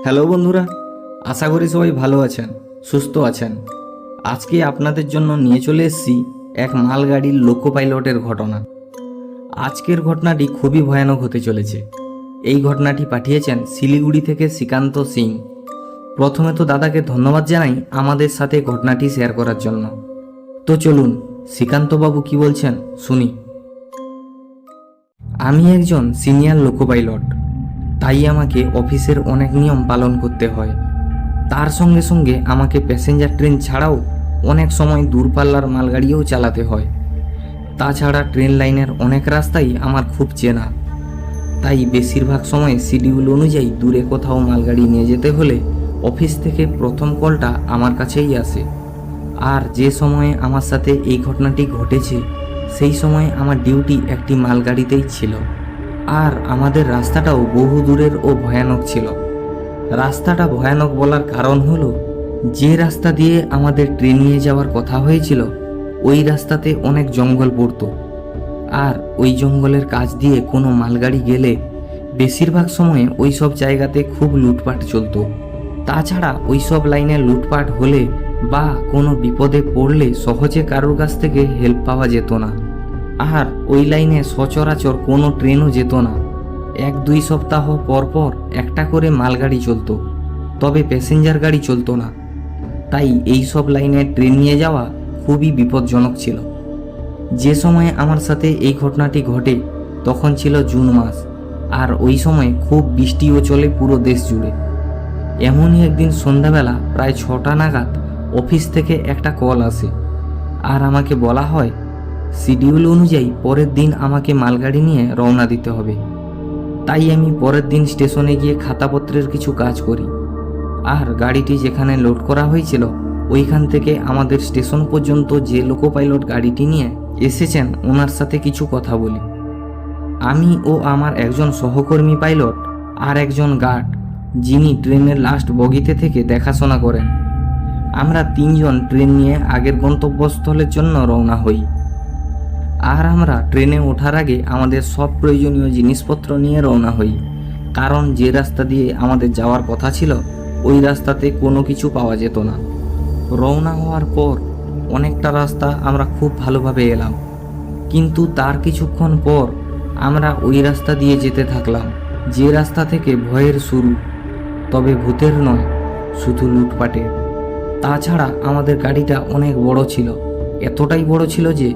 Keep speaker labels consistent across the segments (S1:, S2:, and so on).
S1: Hello বন্ধুরা, আশা করি সবাই ভালো আছেন, সুস্থ আছেন। আজকে আপনাদের জন্য নিয়ে চলে এসেছি এক মালগাড়ির লোকো পাইলটের ঘটনা। আজকের ঘটনাটি খুবই ভয়ানক হতে চলেছে। এই ঘটনাটি পাঠিয়েছেন শিলিগুড়ি থেকে শ্রীকান্ত সিং। প্রথমে তো দাদাকে ধন্যবাদ জানাই আমাদের সাথে ঘটনাটি শেয়ার করার জন্য। তো চলুন শ্রীকান্তবাবু কি বলছেন শুনি। আমি একজন সিনিয়র লোকো পাইলট, তাই আমাকে অফিসের অনেক নিয়ম পালন করতে হয়। তার সঙ্গে সঙ্গে আমাকে প্যাসেঞ্জার ট্রেন ছাড়াও অনেক সময় দূরপাল্লার মালগাড়িও চালাতে হয়। তাছাড়া ট্রেন লাইনের অনেক রাস্তাই আমার খুব চেনা, তাই বেশিরভাগ সময় শিডিউল অনুযায়ী দূরে কোথাও মালগাড়ি নিয়ে যেতে হলে অফিস থেকে প্রথম কলটা আমার কাছেই আসে। আর যে সময়ে আমার সাথে এই ঘটনাটি ঘটেছে সেই সময় আমার ডিউটি একটি মালগাড়িতেই ছিল। আর আমাদের রাস্তাটাও বহু দূরের ও ভয়ানক ছিল। রাস্তাটা ভয়ানক বলার কারণ হলো, যে রাস্তা দিয়ে আমাদের ট্রেন নিয়ে যাওয়ার কথা হয়েছিল ওই রাস্তাতে অনেক জঙ্গল পড়তো। আর ওই জঙ্গলের কাছ দিয়ে কোনো মালগাড়ি গেলে বেশিরভাগ সময়ে ওই সব জায়গাতে খুব লুটপাট চলতো। তাছাড়া ওই সব লাইনে লুটপাট হলে বা কোনো বিপদে পড়লে সহজে কারোর কাছ থেকে হেল্প পাওয়া যেত না। আর ওই লাইনে সচরাচর কোনো ট্রেনও যেত না। 1-2 সপ্তাহ পর পর একটা করে মালগাড়ি চলতো, তবে প্যাসেঞ্জার গাড়ি চলতো না। তাই এই সব লাইনে ট্রেন নিয়ে যাওয়া খুবই বিপজ্জনক ছিল। যে সময়ে আমার সাথে এই ঘটনাটি ঘটে তখন ছিল জুন মাস, আর ওই সময় খুব বৃষ্টিও চলে পুরো দেশ জুড়ে। এমনই একদিন সন্ধ্যাবেলা প্রায় 6টা নাগাদ অফিস থেকে একটা কল আসে, আর আমাকে বলা হয় শিডিউল অনুযায়ী পরের দিন আমাকে মালগাড়ি নিয়ে রওনা দিতে হবে। তাই আমি পরের দিন স্টেশনে গিয়ে খাতাপত্রের কিছু কাজ করি। আর গাড়িটি যেখানে লোড করা হয়েছিল ওইখান থেকে আমাদের স্টেশন পর্যন্ত যে লোকো পাইলট গাড়িটি নিয়ে এসেছেন ওনার সাথে কিছু কথা বলি। আমি ও আমার একজন সহকর্মী পাইলট আর একজন গার্ড, যিনি ট্রেনের লাস্ট বগিতে থেকে দেখাশোনা করেন, আমরা 3 জন ট্রেন নিয়ে আগের গন্তব্যস্থলের জন্য রওনা হই। আর আমরা ট্রেনে ওঠার আগে আমাদের সব প্রয়োজনীয় জিনিসপত্র নিয়ে রওনা হই, কারণ যে রাস্তা দিয়ে আমাদের যাওয়ার কথা ছিল ওই রাস্তাতে কোনো কিছু পাওয়া যেত না। রওনা হওয়ার পর অনেকটা রাস্তা আমরা খুব ভালোভাবে এলাম, কিন্তু তার কিছুক্ষণ পর আমরা ওই রাস্তা দিয়ে যেতে থাকলাম যে রাস্তা থেকে ভয়ের শুরু, তবে ভূতের নয়, শুধু লুটপাটের। তাছাড়া আমাদের গাড়িটা অনেক বড় ছিল, এতটাই বড় ছিল যে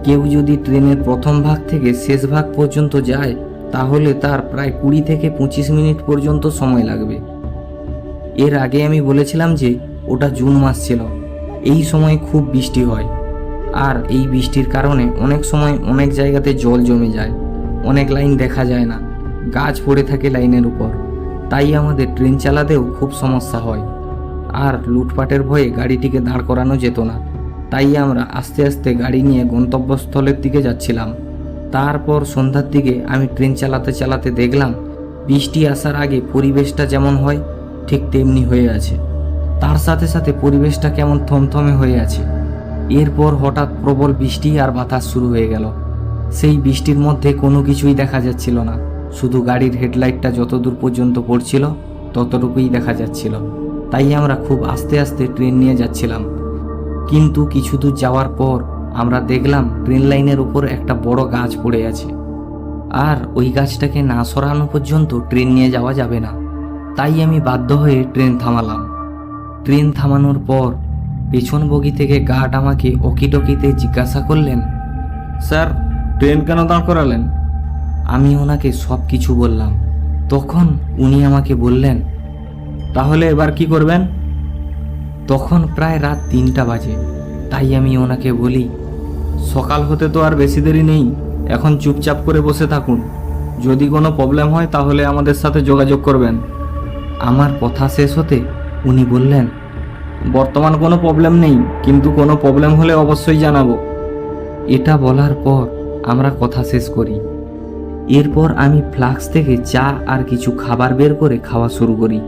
S1: কেউ যদি ট্রেনের প্রথম ভাগ থেকে শেষ ভাগ পর্যন্ত যায় তাহলে তার প্রায় 20 থেকে 25 মিনিট পর্যন্ত সময় লাগবে। এর আগে আমি বলেছিলাম যে ওটা জুন মাস ছিল, এই সময় খুব বৃষ্টি হয়। আর এই বৃষ্টির কারণে অনেক সময় অনেক জায়গাতে জল জমে যায়, অনেক লাইন দেখা যায় না, গাছ পড়ে থাকে লাইনের উপর। তাই আমাদের ট্রেন চালাতেও খুব সমস্যা হয়। আর লুটপাটের ভয়ে গাড়িটিকে দাঁড় করানো যেত না, তাই আমরা আস্তে আস্তে গাড়ি নিয়ে গন্তব্যস্থলের দিকে যাচ্ছিলাম। তারপর সন্ধ্যার দিকে আমি ট্রেন চালাতে চালাতে দেখলাম বৃষ্টি আসার আগে পরিবেশটা যেমন হয় ঠিক তেমনি হয়ে আছে, তার সাথে সাথে পরিবেশটা কেমন থমথমে হয়ে আছে। এরপর হঠাৎ প্রবল বৃষ্টি আর বাতাস শুরু হয়ে গেল। সেই বৃষ্টির মধ্যে কোনো কিছুই দেখা যাচ্ছিল না, শুধু গাড়ির হেডলাইটটা যতদূর পর্যন্ত পড়ছিল ততটুকুই দেখা যাচ্ছিল। তাই আমরা খুব আস্তে আস্তে ট্রেন নিয়ে যাচ্ছিলাম। কিন্তু কিছু দূর যাওয়ার পর আমরা দেখলাম ট্রেন লাইনের উপর একটা বড় গাছ পড়ে আছে, আর ওই গাছটাকে না সরানো পর্যন্ত ট্রেন নিয়ে যাওয়া যাবে না। তাই আমি বাধ্য হয়ে ট্রেন থামালাম। ট্রেন থামানোর পর পেছন বগি থেকে গার্ড আমাকে অকিটকিতে জিজ্ঞাসা করলেন, স্যার ট্রেন কেন দাঁড় করালেন? আমি ওনাকে সব কিছু বললাম। তখন উনি আমাকে বললেন, তাহলে এবার কি করবেন? তখন প্রায় রাত 3টা বাজে। তাই আমি ওনাকে বলি, সকাল হতে তো আর বেশি দেরি নেই, এখন চুপচাপ করে বসে থাকুন, যদি কোনো প্রবলেম হয় তাহলে আমাদের সাথে যোগাযোগ করবেন। আমার কথা শেষ হতে উনি বললেন, বর্তমান কোনো প্রবলেম নেই, কিন্তু কোনো প্রবলেম হলে অবশ্যই জানাবো। এটা বলার পর আমরা কথা শেষ করি। এরপর আমি ফ্লাস্ক থেকে চা আর কিছু খাবার বের করে খাওয়া শুরু করি।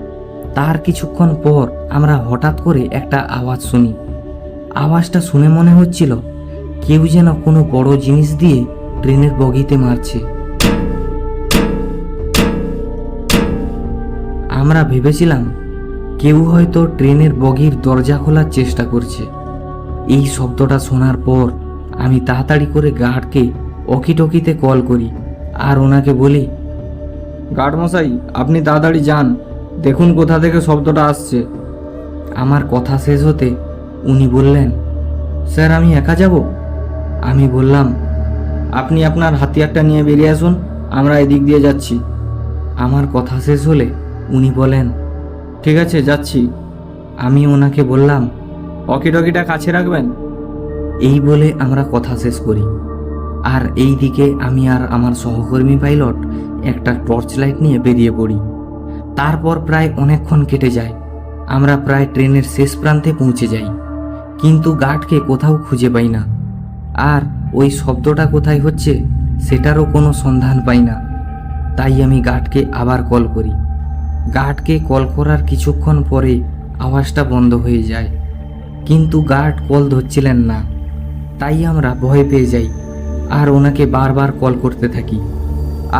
S1: তার কিছুক্ষণ পর আমরা হঠাৎ করে একটা আওয়াজ শুনি। আওয়াজটা শুনে মনে হচ্ছিল কেউ যেন কোনো বড় জিনিস দিয়ে ট্রেনের বগিতে মারছে। আমরা ভেবেছিলাম কেউ হয়তো ট্রেনের বগির দরজা খোলার চেষ্টা করছে। এই শব্দটা শোনার পর আমি তাড়াতাড়ি করে গার্ডকে অকিটকিতে কল করি আর ওনাকে বলি, গার্ড মশাই, আপনি তাড়াতাড়ি যান, দেখুন কোথা থেকে শব্দটা আসছে। আমার কথা শেষ হতে উনি বললেন, স্যার আমি একা যাব? আমি বললাম, আপনি আপনার হাতিয়ারটা নিয়ে বেরিয়ে আসুন, আমরা এদিক দিয়ে যাচ্ছি। আমার কথা শেষ হলে উনি বলেন, ঠিক আছে যাচ্ছি। আমি ওনাকে বললাম, অকিটকিটা কাছে রাখবেন। এই বলে আমরা কথা শেষ করি। আর এই দিকে আমি আর আমার সহকর্মী পাইলট একটা টর্চ লাইট নিয়ে বেরিয়ে পড়ি। তারপর প্রায় অনেকক্ষণ কেটে যায়। আমরা প্রায় ট্রেনের শেষ প্রান্তে পৌঁছে যাই, কিন্তু গার্ডকে কোথাও খুঁজে পাই না। আর ওই শব্দটা কোথায় হচ্ছে সেটারও কোনো সন্ধান পাই না। তাই আমি গার্ডকে আবার কল করি। গার্ডকে কল করার কিছুক্ষণ পরে আওয়াজটা বন্ধ হয়ে যায়, কিন্তু গার্ড কল ধরছিলেন না। তাই আমরা ভয় পেয়ে যাই আর ওনাকে বারবার কল করতে থাকি।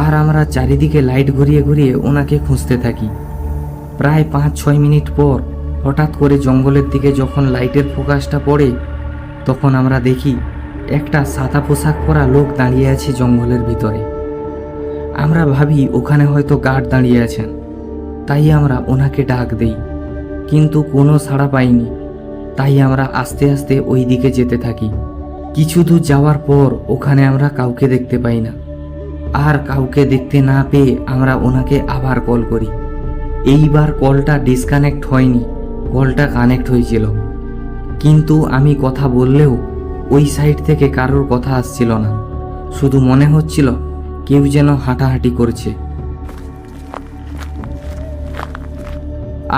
S1: আর আমরা চারিদিকে লাইট ঘুরিয়ে ঘুরিয়ে ওনাকে খুঁজতে থাকি। প্রায় 5-6 মিনিট পর হঠাৎ করে জঙ্গলের দিকে যখন লাইটের ফোকাসটা পড়ে, তখন আমরা দেখি একটা সাদা পোশাক পরা লোক দাঁড়িয়ে আছে জঙ্গলের ভিতরে। আমরা ভাবি ওখানে হয়তো গার্ড দাঁড়িয়ে আছেন, তাই আমরা ওনাকে ডাক দেই, কিন্তু কোনো সাড়া পাইনি। তাই আমরা আস্তে আস্তে ওই দিকে যেতে থাকি। কিছু দূর যাওয়ার পর ওখানে আমরা কাউকে দেখতে পাই না। আর কাউকে দেখতে না পেয়ে আমরা ওনাকে আবার কল করি। এইবার কলটা ডিসকানেক্ট হয়নি, কলটা কানেক্ট হয়েছিল। কিন্তু আমি কথা বললেও ওই সাইড থেকে কারোর কথা আসছিল না, শুধু মনে হচ্ছিল কেউ যেন হাঁটাহাঁটি করছে।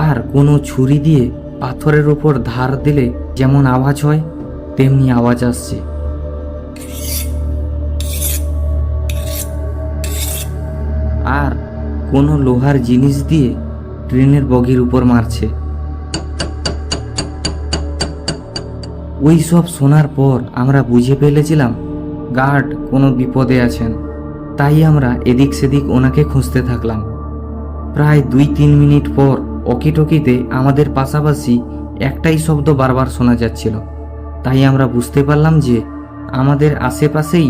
S1: আর কোনো ছুরি দিয়ে পাথরের ওপর ধার দিলে যেমন আওয়াজ হয় তেমনি আওয়াজ আসছে। আর কোনো লোহার জিনিস দিয়ে ট্রেনের বগির উপর মারছে। ওই সব শোনার পর আমরা বুঝে ফেলেছিলাম গার্ড কোনো বিপদে আছেন। তাই আমরা এদিক সেদিক ওনাকে খুঁজতে থাকলাম। প্রায় 2-3 মিনিট পর অকিটকিতে আমাদের পাশাপাশি একটাই শব্দ বারবার শোনা যাচ্ছিল। তাই আমরা বুঝতে পারলাম যে আমাদের আশেপাশেই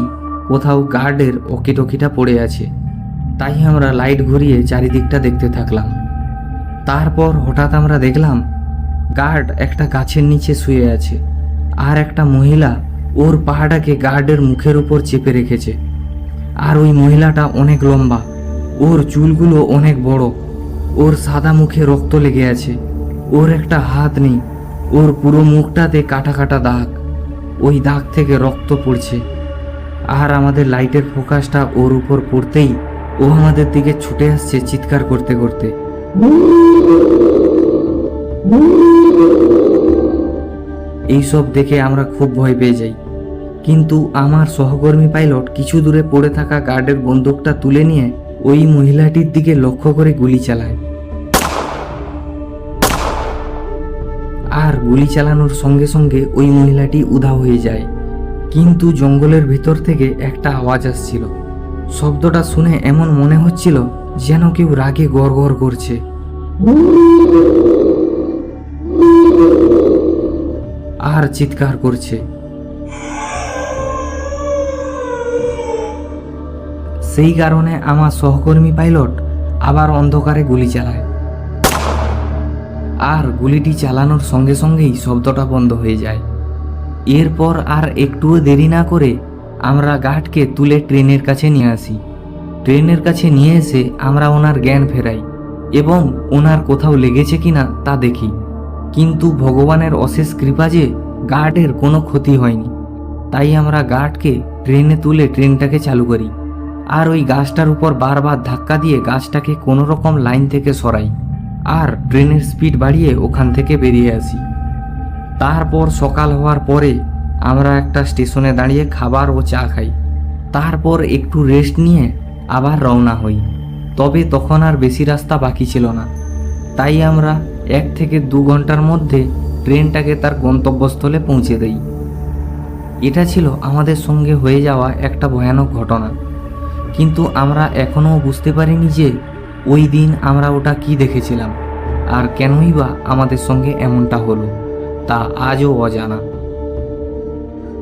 S1: কোথাও গার্ডের অকিটকিটা পড়ে আছে। তাই আমরা লাইট ঘুরিয়ে চারিদিকটা দেখতে থাকলাম। তারপর হঠাৎ আমরা দেখলাম গার্ড একটা গাছের নিচে শুয়ে আছে, আর একটা মহিলা ওর পাহাড়টাকে গার্ডের মুখের উপর চেপে রেখেছে। আর ওই মহিলাটা অনেক লম্বা, ওর চুলগুলো অনেক বড়, ওর সাদা মুখে রক্ত লেগে আছে, ওর একটা হাত নেই, ওর পুরো মুখটাতে কাটা কাটা দাগ, ওই দাগ থেকে রক্ত পড়ছে। আর আমাদের লাইটের ফোকাসটা ওর উপর পড়তেই ও আমাদের দিকে ছুটে আসছে চিৎকার করতে করতে। এইসব দেখে আমরা খুব ভয় পেয়ে যাই, কিন্তু আমার সহকর্মী পাইলট কিছু দূরে পড়ে থাকা গার্ডের বন্দুকটা তুলে নিয়ে ওই মহিলাটির দিকে লক্ষ্য করে গুলি চালায়। আর গুলি চালানোর সঙ্গে সঙ্গে ওই মহিলাটি উধাও হয়ে যায়। কিন্তু জঙ্গলের ভিতর থেকে একটা আওয়াজ আসছিল। শব্দটা শুনে এমন মনে হচ্ছিল যেন কেউ রাগে গড়গড় করছে। আর চিৎকার করছে। সেই কারণে আমার সহকর্মী পাইলট আবার অন্ধকারে গুলি চালায়। আর গুলিটি চালানোর সঙ্গে সঙ্গেই শব্দটা বন্ধ হয়ে যায়। এরপর আর একটুও দেরি না করে আমরা গার্ডকে তুলে ট্রেনের কাছে নিয়ে আসি। ট্রেনের কাছে নিয়ে এসে আমরা ওনার জ্ঞান ফেরাই এবং ওনার কোথাও লেগেছে কিনা তা দেখি। কিন্তু ভগবানের অশেষ কৃপা যে গার্ডের কোনো ক্ষতি হয়নি। তাই আমরা গার্ডকে ট্রেনে তুলে ট্রেনটাকে চালু করি আর ওই গাছটার উপর বারবার ধাক্কা দিয়ে গাছটাকে কোনো রকম লাইন থেকে সরাই আর ট্রেনের স্পিড বাড়িয়ে ওখান থেকে বেরিয়ে আসি। তারপর সকাল হওয়ার পরে আমরা একটা স্টেশনে দাঁড়িয়ে খাবার ও চা খাই। তারপর একটু রেস্ট নিয়ে আবার রওনা হই। তবে তখন আর বেশি রাস্তা বাকি ছিল না, তাই আমরা 1 থেকে 2 ঘন্টার মধ্যে ট্রেনটাকে তার গন্তব্যস্থলে পৌঁছে দেই। এটা ছিল আমাদের সঙ্গে হয়ে যাওয়া একটা ভয়ানক ঘটনা, কিন্তু আমরা এখনও বুঝতে পারিনি যে ওই দিন আমরা ওটা কি দেখেছিলাম আর কেনই বা আমাদের সঙ্গে এমনটা হলো তা আজও অজানা।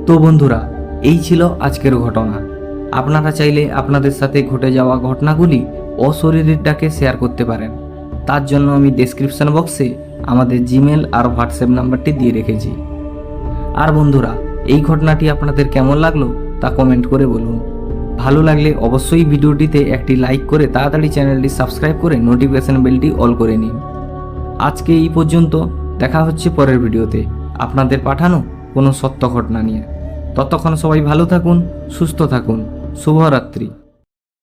S1: তো বন্ধুরা, এই ছিল আজকের ঘটনা। আপনারা চাইলে আপনাদের সাথে ঘটে যাওয়া ঘটনাগুলি অশরীরীর ডাকে শেয়ার করতে পারেন। তার জন্য আমি ডেসক্রিপশন বক্সে আমাদের জিমেল আর হোয়াটসঅ্যাপ নাম্বারটি দিয়ে রেখেছি। আর বন্ধুরা, এই ঘটনাটি আপনাদের কেমন লাগলো তা কমেন্ট করে বলুন। ভালো লাগলে অবশ্যই ভিডিওটিতে একটি লাইক করে তাড়াতাড়ি চ্যানেলটি সাবস্ক্রাইব করে নোটিফিকেশন বেলটি অল করে নিন। আজকে এই পর্যন্ত, দেখা হচ্ছে পরের ভিডিওতে আপনাদের পাঠানো কোনো সত্য ঘটনা নিয়ে। ততক্ষণ সবাই ভালো থাকুন, সুস্থ থাকুন। শুভরাত্রি।